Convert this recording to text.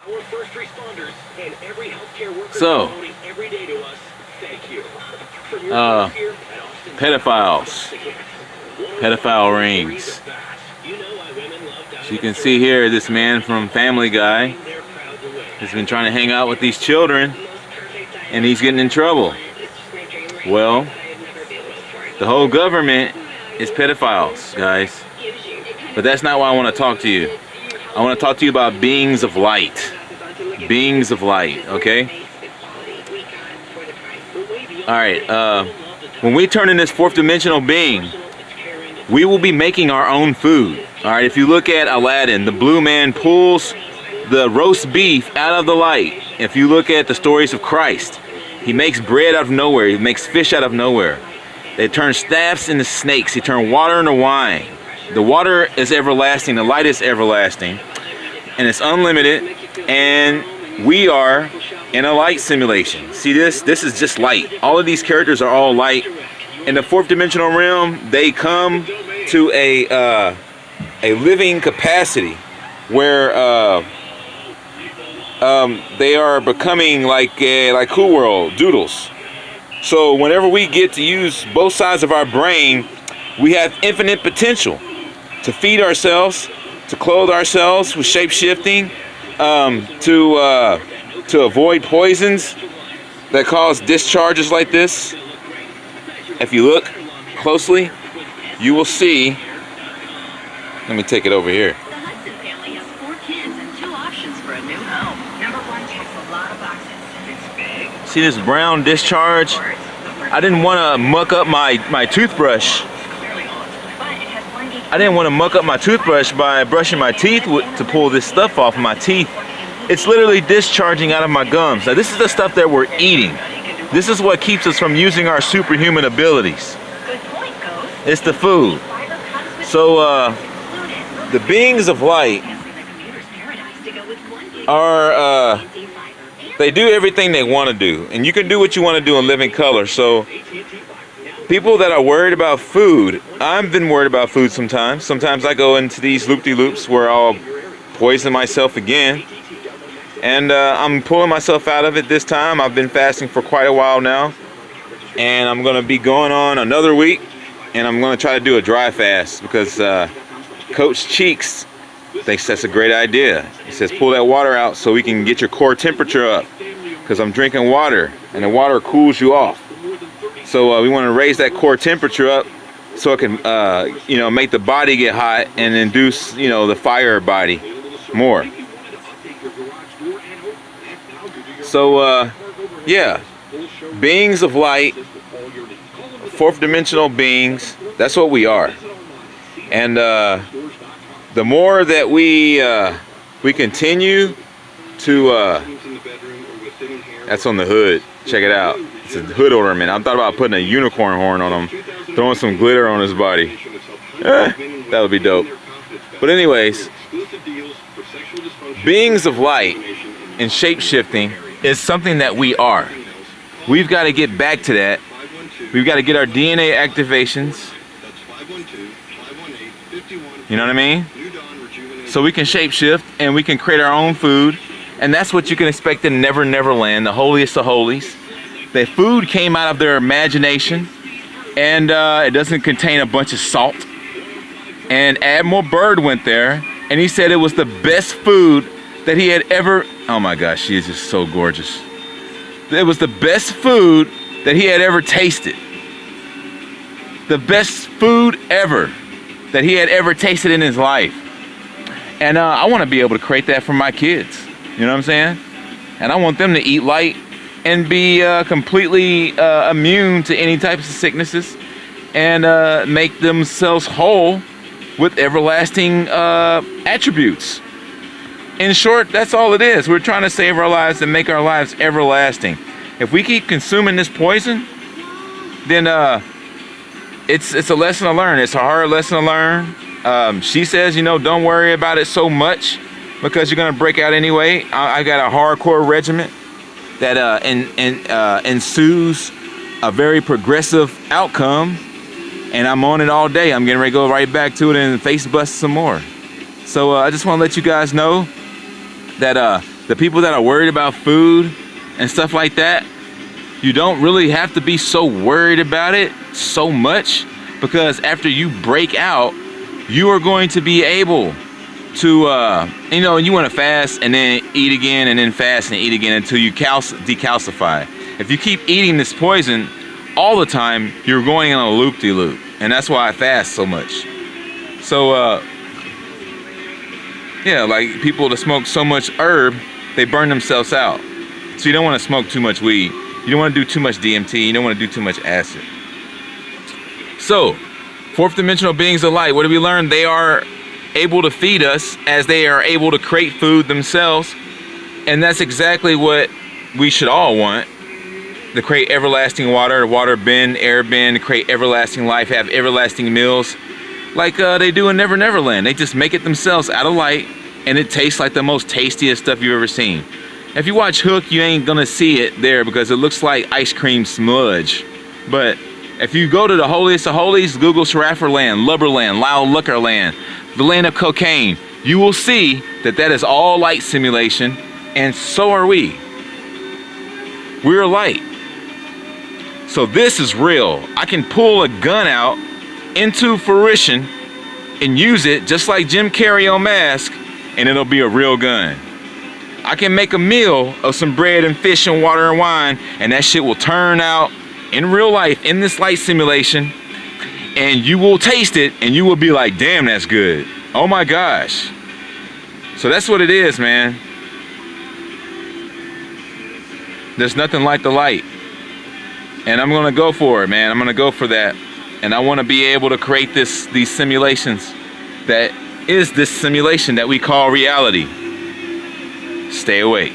Our first responders and every healthcare worker So, donating every day to us, thank you. From your first here at Austin, pedophiles, pedophile rings. So you can see here, this man from Family Guy has been trying to hang out with these children, and he's getting in trouble. Well, the whole government is pedophiles, guys. But that's not why I want to talk to you. I want to talk to you about beings of light. Beings of light, okay? Alright, when we turn in this fourth dimensional being, we will be making our own food. Alright, if you look at Aladdin, the blue man pulls the roast beef out of the light. If you look at the stories of Christ, he makes bread out of nowhere. He makes fish out of nowhere. They turn staffs into snakes. He turned water into wine. The water is everlasting. The light is everlasting. And it's unlimited. And we are in a light simulation. See this? This is just light. All of these characters are all light. In the fourth dimensional realm, they come to a living capacity where they are becoming like Cool World, doodles. So whenever we get to use both sides of our brain, we have infinite potential to feed ourselves, to clothe ourselves with shape-shifting, to avoid poisons that cause discharges like this. If you look closely, you will see. Let me take it over here. The Hudson family has 4 kids and 2 options for a new home. Number 1 checks a lot of boxes. It's big. See this brown discharge? I didn't want to muck up my toothbrush. I didn't want to muck up my toothbrush by brushing my teeth to pull this stuff off of my teeth. It's literally discharging out of my gums. Now this is the stuff that we're eating. This is what keeps us from using our superhuman abilities. It's the food. So the beings of light are they do everything they want to do, and you can do what you want to do and live in color. So people that are worried about food, I've been worried about food sometimes. Sometimes I go into these loop-de-loops where I'll poison myself again. And I'm pulling myself out of it this time. I've been fasting for quite a while now. And I'm going to be going on another week. And I'm going to try to do a dry fast because Coach Cheeks thinks that's a great idea. He says pull that water out so we can get your core temperature up. Because I'm drinking water and the water cools you off. So we want to raise that core temperature up so it can, make the body get hot and induce, the fire body more. So, yeah, beings of light, fourth dimensional beings, that's what we are. And the more that we continue to, that's on the hood, check it out. It's a hood ornament. I thought about putting a unicorn horn on him, throwing some glitter on his body. That would be dope. But anyways, beings of light and shape-shifting is something that we are. We've got to get back to that. We've got to get our DNA activations. You know what I mean? So we can shapeshift and we can create our own food. And that's what you can expect in Never Never Land, the holiest of holies. The food came out of their imagination, and it doesn't contain a bunch of salt. And Admiral Byrd went there, and he said it was the best food that he had ever. Oh my gosh, she is just so gorgeous. It was the best food that he had ever tasted. The best food ever that he had ever tasted in his life. And I want to be able to create that for my kids. You know what I'm saying? And I want them to eat light and be completely immune to any types of sicknesses and make themselves whole with everlasting attributes. In short, that's all it is. We're trying to save our lives and make our lives everlasting. If we keep consuming this poison, then it's a lesson to learn. It's a hard lesson to learn. She says, don't worry about it so much because you're going to break out anyway. I got a hardcore regimen that ensues a very progressive outcome, and I'm on it all day. I'm getting ready to go right back to it and face bust some more. So I just want to let you guys know that The people that are worried about food and stuff like that, you don't really have to be so worried about it so much, because after you break out, you are going to be able to, you know, you want to fast and then eat again and then fast and eat again until you decalcify. If you keep eating this poison all the time, you're going on a loop-de-loop. And that's why I fast so much. So, yeah, like people that smoke so much herb, they burn themselves out. So you don't want to smoke too much weed. You don't want to do too much DMT. You don't want to do too much acid. So, fourth dimensional beings of light, what do we learn? They are able to feed us as they are able to create food themselves. And that's exactly what we should all want. To create everlasting water, water bend, air bend, create everlasting life, have everlasting meals. Like they do in Never Never Land. They just make it themselves out of light, and it tastes like the most tastiest stuff you've ever seen. If you watch Hook, you ain't gonna see it there because it looks like ice cream smudge. But if you go to the holiest of holies, Google Saraffer Land, Lubber Land, Loud Liquor Land, the land of cocaine, you will see that that is all light simulation, and so are we. We're light. So this is real. I can pull a gun out into fruition and use it just like Jim Carrey on Mask, and it'll be a real gun. I can make a meal of some bread and fish and water and wine, and that shit will turn out in real life in this light simulation, and you will taste it and you will be like, damn, that's good. Oh my gosh. So that's what it is, man. There's nothing like the light. And I'm gonna go for it, man. I'm gonna go for that. And I wanna be able to create these simulations that is this simulation that we call reality. Stay awake.